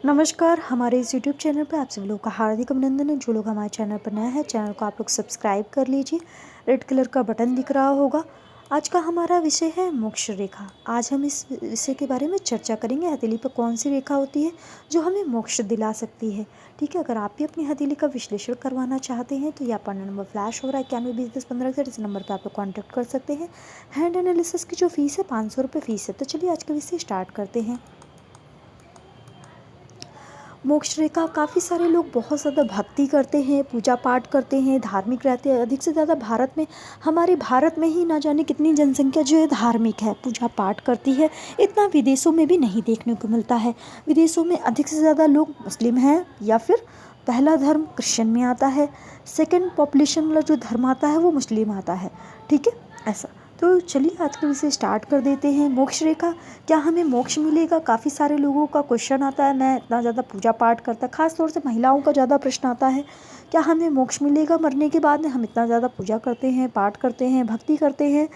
नमस्कार, हमारे इस यूट्यूब चैनल पर आप सभी लोग का हार्दिक अभिनंदन है। जो लोग हमारे चैनल पर नए हैं, चैनल को आप लोग सब्सक्राइब कर लीजिए। रेड कलर का बटन दिख रहा होगा। आज का हमारा विषय है मोक्ष रेखा। आज हम इस विषय के बारे में चर्चा करेंगे। हथेली पर कौन सी रेखा होती है जो हमें मोक्ष दिला सकती है। ठीक है, अगर आप भी अपनी हथेली का विश्लेषण करवाना चाहते हैं तो यहाँ पर नंबर फ्लैश हो रहा है 91201015। इस नंबर पर आप लोग कॉन्टैक्ट कर सकते हैं। हैंड एनालिसिस की जो फीस है 500 रुपये फीस है। तो चलिए आज का विषय स्टार्ट करते हैं। मोक्ष रेखा काफ़ी सारे लोग बहुत ज़्यादा भक्ति करते हैं, पूजा पाठ करते हैं, धार्मिक रहते हैं। अधिक से ज़्यादा भारत में, हमारे भारत में ही ना जाने कितनी जनसंख्या जो है धार्मिक है, पूजा पाठ करती है। इतना विदेशों में भी नहीं देखने को मिलता है। विदेशों में अधिक से ज़्यादा लोग मुस्लिम हैं या फिर पहला धर्म क्रिश्चियन में आता है, सेकेंड पॉपुलेशन वाला जो धर्म आता है वो मुस्लिम आता है। ठीक है, ऐसा। तो चलिए आज का विषय स्टार्ट कर देते हैं। मोक्ष रेखा, क्या हमें मोक्ष मिलेगा? काफ़ी सारे लोगों का क्वेश्चन आता है। मैं इतना ज़्यादा पूजा पाठ करता, खास तौर से महिलाओं का ज़्यादा प्रश्न आता है, क्या हमें मोक्ष मिलेगा मरने के बाद में? हम इतना ज़्यादा पूजा करते हैं, पाठ करते हैं, भक्ति करते हैं।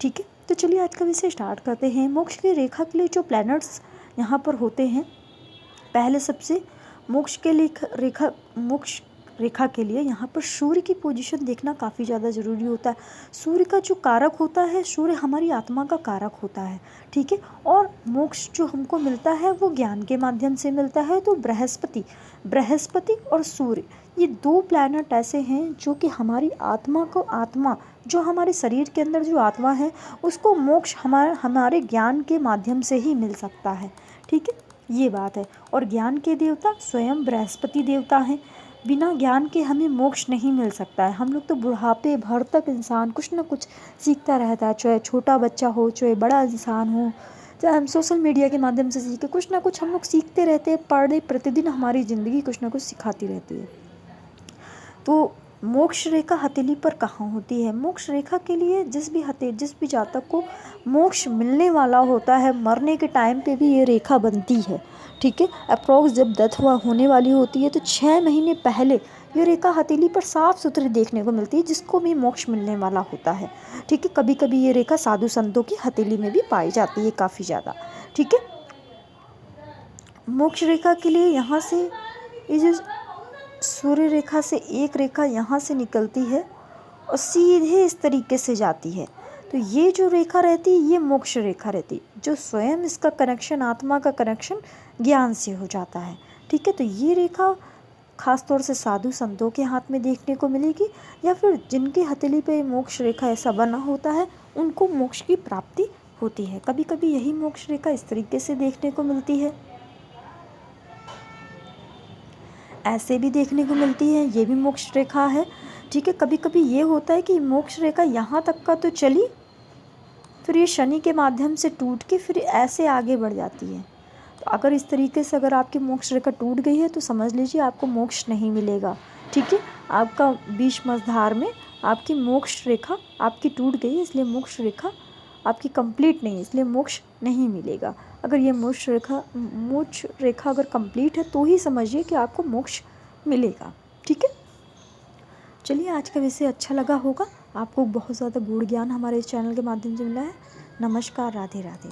ठीक है, तो चलिए आज का विषय स्टार्ट करते हैं। मोक्ष की रेखा के लिए जो प्लैनेट्स यहाँ पर होते हैं, पहले सबसे मोक्ष रेखा के लिए यहाँ पर सूर्य की पोजीशन देखना काफ़ी ज़्यादा ज़रूरी होता है। सूर्य का जो कारक होता है, सूर्य हमारी आत्मा का कारक होता है। ठीक है, और मोक्ष जो हमको मिलता है वो ज्ञान के माध्यम से मिलता है। तो बृहस्पति और सूर्य, ये दो प्लैनेट ऐसे हैं जो कि हमारी आत्मा जो हमारे शरीर के अंदर जो आत्मा है उसको मोक्ष हमारे ज्ञान के माध्यम से ही मिल सकता है। ठीक है, ये बात है। और ज्ञान के देवता स्वयं बृहस्पति देवता हैं। बिना ज्ञान के हमें मोक्ष नहीं मिल सकता है। हम लोग तो बुढ़ापे भर तक इंसान कुछ ना कुछ सीखता रहता है, चाहे छोटा बच्चा हो, चाहे बड़ा इंसान हो, चाहे हम सोशल मीडिया के माध्यम से सीखे, कुछ ना कुछ हम लोग सीखते रहते हैं। पढ़े प्रतिदिन हमारी ज़िंदगी कुछ ना कुछ सिखाती रहती है। तो मोक्ष रेखा हथेली पर कहाँ होती है? मोक्ष रेखा के लिए जिस भी जातक को मोक्ष मिलने वाला होता है, मरने के टाइम पे भी ये रेखा बनती है। ठीक है, अप्रोक्स जब डेथ होने वाली होती है तो 6 महीने पहले ये रेखा हथेली पर साफ सुथरी देखने को मिलती है, जिसको भी मोक्ष मिलने वाला होता है। ठीक है, कभी कभी ये रेखा साधु संतों की हथेली में भी पाई जाती है काफ़ी ज़्यादा। ठीक है, मोक्ष रेखा के लिए यहाँ से ये जो सूर्य रेखा से एक रेखा यहाँ से निकलती है और सीधे इस तरीके से जाती है। तो ये जो रेखा रहती है ये मोक्ष रेखा रहती है, जो स्वयं इसका कनेक्शन, आत्मा का कनेक्शन ज्ञान से हो जाता है। ठीक है, तो ये रेखा खास तौर से साधु संतों के हाथ में देखने को मिलेगी, या फिर जिनकी हथेली पे मोक्ष रेखा ऐसा बना होता है उनको मोक्ष की प्राप्ति होती है। कभी कभी यही मोक्ष रेखा इस तरीके से देखने को मिलती है, ऐसे भी देखने को मिलती है, ये भी मोक्ष रेखा है। ठीक है, कभी कभी ये होता है कि मोक्ष रेखा यहाँ तक का तो चली, फिर ये शनि के माध्यम से टूट के फिर ऐसे आगे बढ़ जाती है। तो अगर इस तरीके से अगर आपकी मोक्ष रेखा टूट गई है तो समझ लीजिए आपको मोक्ष नहीं मिलेगा। ठीक है, आपका बीच मझधार में आपकी मोक्ष रेखा आपकी टूट गई है, इसलिए मोक्ष रेखा आपकी कंप्लीट नहीं है, इसलिए मोक्ष नहीं मिलेगा। अगर ये मोक्ष रेखा अगर कंप्लीट है तो ही समझिए कि आपको मोक्ष मिलेगा। ठीक है, चलिए आज का विषय अच्छा लगा होगा आपको। बहुत ज़्यादा गूढ़ ज्ञान हमारे इस चैनल के माध्यम से मिला है। नमस्कार, राधे राधे।